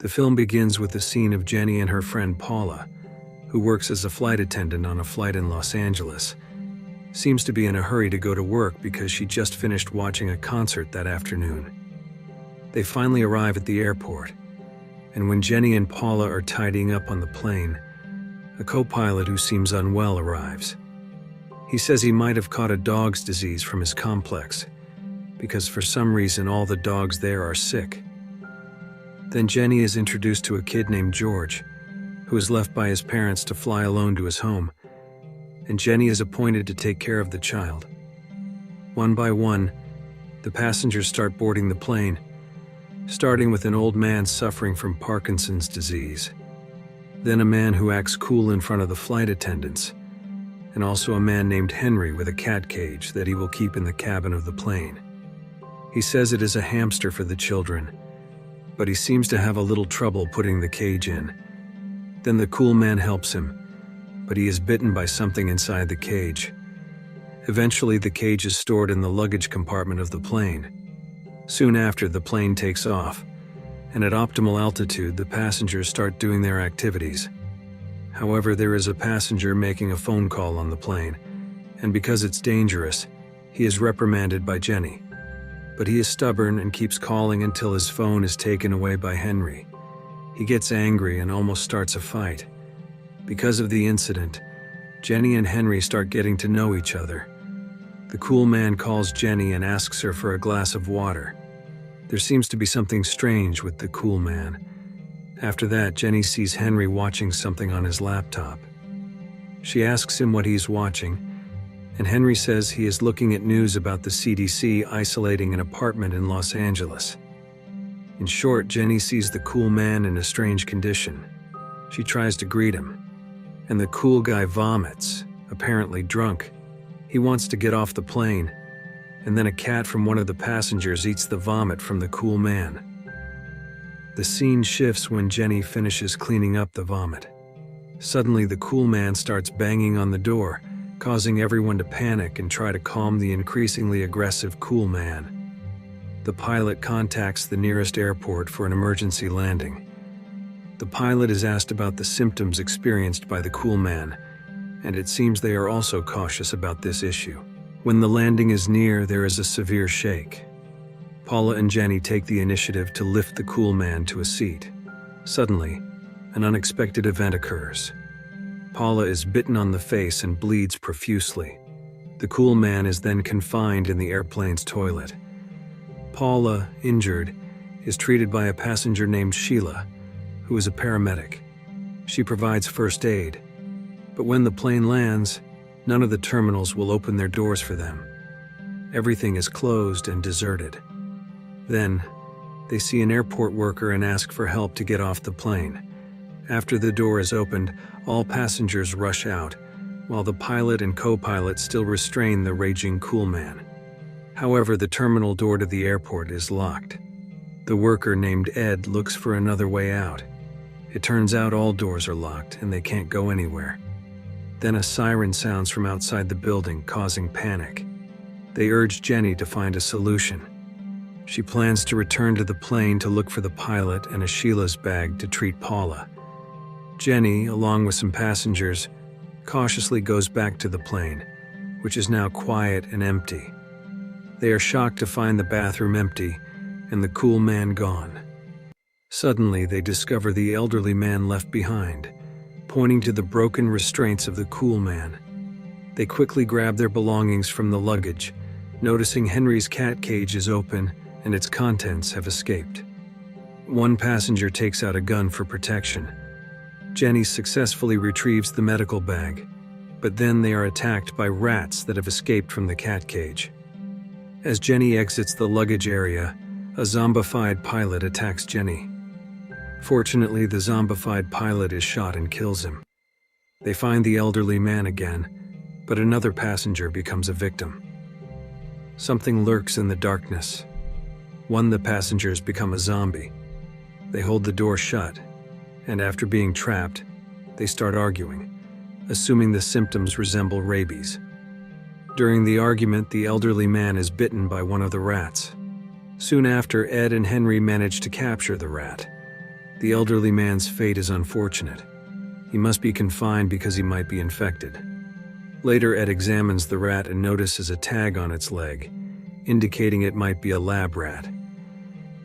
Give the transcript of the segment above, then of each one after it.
The film begins with the scene of Jenny and her friend Paula, who works as a flight attendant on a flight in Los Angeles. Seems to be in a hurry to go to work because she just finished watching a concert that afternoon. They finally arrive at the airport, and when Jenny and Paula are tidying up on the plane, a co-pilot who seems unwell arrives. He says he might have caught a dog's disease from his complex, because for some reason all the dogs there are sick. Then Jenny is introduced to a kid named George, who is left by his parents to fly alone to his home, and Jenny is appointed to take care of the child. One by one, the passengers start boarding the plane, starting with an old man suffering from Parkinson's disease, then a man who acts cool in front of the flight attendants, and also a man named Henry with a cat cage that he will keep in the cabin of the plane. He says it is a hamster for the children, but he seems to have a little trouble putting the cage in. Then the cool man helps him, but he is bitten by something inside the cage. Eventually, the cage is stored in the luggage compartment of the plane. Soon after, the plane takes off, and at optimal altitude, the passengers start doing their activities. However, there is a passenger making a phone call on the plane, and because it's dangerous, he is reprimanded by Jenny. But he is stubborn and keeps calling until his phone is taken away by Henry. He gets angry and almost starts a fight. Because of the incident, Jenny and Henry start getting to know each other. The cool man calls Jenny and asks her for a glass of water. There seems to be something strange with the cool man. After that, Jenny sees Henry watching something on his laptop. She asks him what he's watching, and Henry says he is looking at news about the CDC isolating an apartment in Los Angeles. In short, Jenny sees the cool man in a strange condition. She tries to greet him, and the cool guy vomits, apparently drunk. He wants to get off the plane, and then a cat from one of the passengers eats the vomit from the cool man. The scene shifts when Jenny finishes cleaning up the vomit. Suddenly, the cool man starts banging on the door, causing everyone to panic and try to calm the increasingly aggressive cool man. The pilot contacts the nearest airport for an emergency landing. The pilot is asked about the symptoms experienced by the cool man, and it seems they are also cautious about this issue. When the landing is near, there is a severe shake. Paula and Jenny take the initiative to lift the cool man to a seat. Suddenly, an unexpected event occurs. Paula is bitten on the face and bleeds profusely. The cool man is then confined in the airplane's toilet. Paula, injured, is treated by a passenger named Sheila, who is a paramedic. She provides first aid, but when the plane lands, none of the terminals will open their doors for them. Everything is closed and deserted. Then, they see an airport worker and ask for help to get off the plane. After the door is opened, all passengers rush out, while the pilot and co-pilot still restrain the raging cool man. However, the terminal door to the airport is locked. The worker named Ed looks for another way out. It turns out all doors are locked and they can't go anywhere. Then a siren sounds from outside the building, causing panic. They urge Jenny to find a solution. She plans to return to the plane to look for the pilot and a Sheila's bag to treat Paula. Jenny, along with some passengers, cautiously goes back to the plane, which is now quiet and empty. They are shocked to find the bathroom empty and the cool man gone. Suddenly, they discover the elderly man left behind, pointing to the broken restraints of the cool man. They quickly grab their belongings from the luggage, noticing Henry's cat cage is open and its contents have escaped. One passenger takes out a gun for protection. Jenny successfully retrieves the medical bag, but then they are attacked by rats that have escaped from the cat cage. As Jenny exits the luggage area, a zombified pilot attacks Jenny. Fortunately, the zombified pilot is shot and kills him. They find the elderly man again, but another passenger becomes a victim. Something lurks in the darkness. One of the passengers become a zombie. They hold the door shut, and after being trapped, they start arguing, assuming the symptoms resemble rabies. During the argument, the elderly man is bitten by one of the rats. Soon after, Ed and Henry manage to capture the rat. The elderly man's fate is unfortunate. He must be confined because he might be infected. Later, Ed examines the rat and notices a tag on its leg, indicating it might be a lab rat.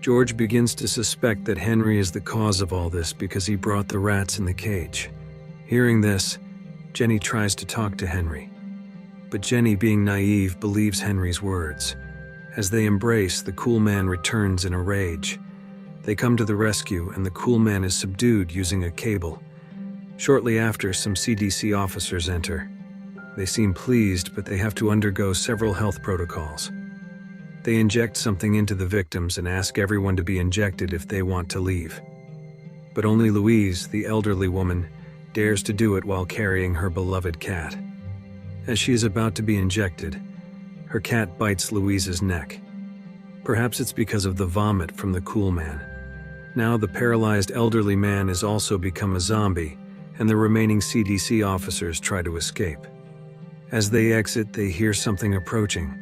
George begins to suspect that Henry is the cause of all this because he brought the rats in the cage. Hearing this, Jenny tries to talk to Henry. But Jenny, being naive, believes Henry's words. As they embrace, the cool man returns in a rage. They come to the rescue, and the cool man is subdued using a cable. Shortly after, some CDC officers enter. They seem pleased, but they have to undergo several health protocols. They inject something into the victims and ask everyone to be injected if they want to leave. But only Louise, the elderly woman, dares to do it while carrying her beloved cat. As she is about to be injected, her cat bites Louise's neck. Perhaps it's because of the vomit from the cool man. Now the paralyzed elderly man has also become a zombie, and the remaining CDC officers try to escape. As they exit, they hear something approaching.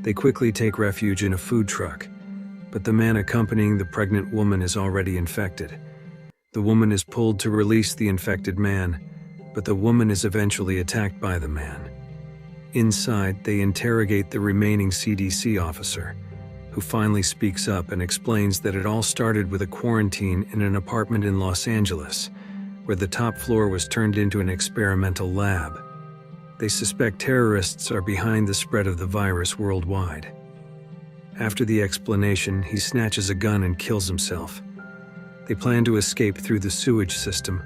They quickly take refuge in a food truck, but the man accompanying the pregnant woman is already infected. The woman is pulled to release the infected man, but the woman is eventually attacked by the man. Inside, they interrogate the remaining CDC officer, who finally speaks up and explains that it all started with a quarantine in an apartment in Los Angeles, where the top floor was turned into an experimental lab. They suspect terrorists are behind the spread of the virus worldwide. After the explanation, he snatches a gun and kills himself. They plan to escape through the sewage system.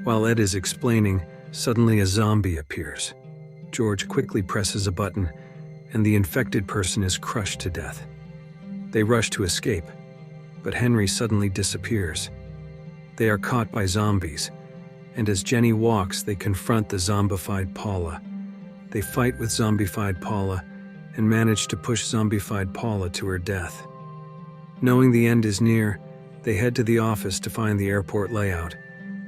While Ed is explaining, suddenly a zombie appears. George quickly presses a button, and the infected person is crushed to death. They rush to escape, but Henry suddenly disappears. They are caught by zombies, and as Jenny walks, they confront the zombified Paula. They fight with zombified Paula and manage to push zombified Paula to her death. Knowing the end is near, they head to the office to find the airport layout,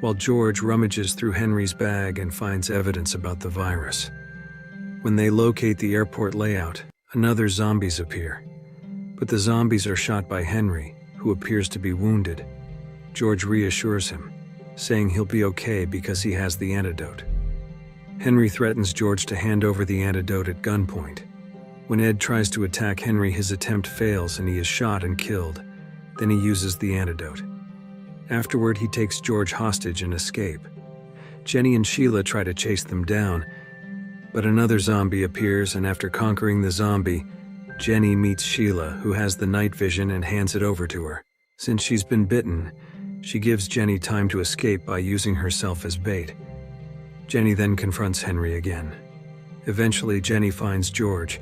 while George rummages through Henry's bag and finds evidence about the virus. When they locate the airport layout, another zombies appear. But the zombies are shot by Henry, who appears to be wounded. George reassures him, saying he'll be okay because he has the antidote. Henry threatens George to hand over the antidote at gunpoint. When Ed tries to attack Henry, his attempt fails and he is shot and killed. Then he uses the antidote. Afterward, he takes George hostage and escape. Jenny and Sheila try to chase them down, but another zombie appears, and after conquering the zombie, Jenny meets Sheila, who has the night vision, and hands it over to her. Since she's been bitten, she gives Jenny time to escape by using herself as bait. Jenny then confronts Henry again. Eventually, Jenny finds George,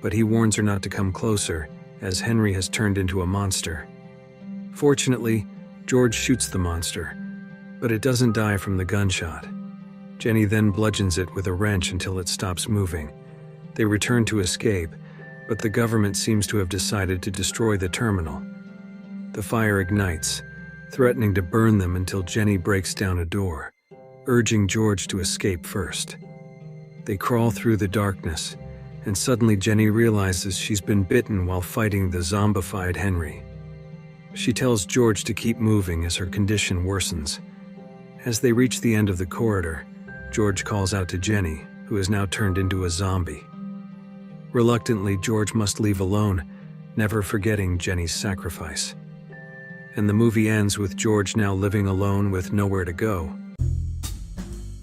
but he warns her not to come closer, as Henry has turned into a monster. Fortunately, George shoots the monster, but it doesn't die from the gunshot. Jenny then bludgeons it with a wrench until it stops moving. They return to escape, but the government seems to have decided to destroy the terminal. The fire ignites, threatening to burn them until Jenny breaks down a door, urging George to escape first. They crawl through the darkness, and suddenly Jenny realizes she's been bitten while fighting the zombified Henry. She tells George to keep moving as her condition worsens. As they reach the end of the corridor, George calls out to Jenny, who is now turned into a zombie. Reluctantly, George must leave alone, never forgetting Jenny's sacrifice. And the movie ends with George now living alone with nowhere to go.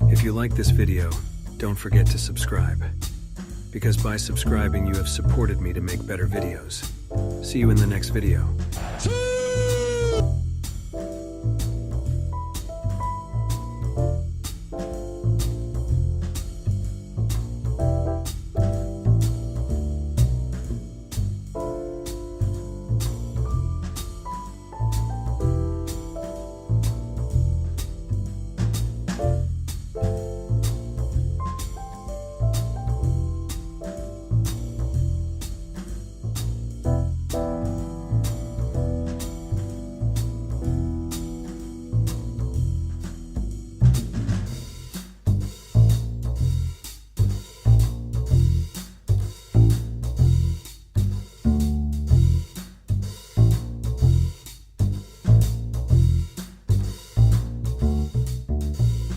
If you like this video, don't forget to subscribe, because by subscribing you have supported me to make better videos. See you in the next video.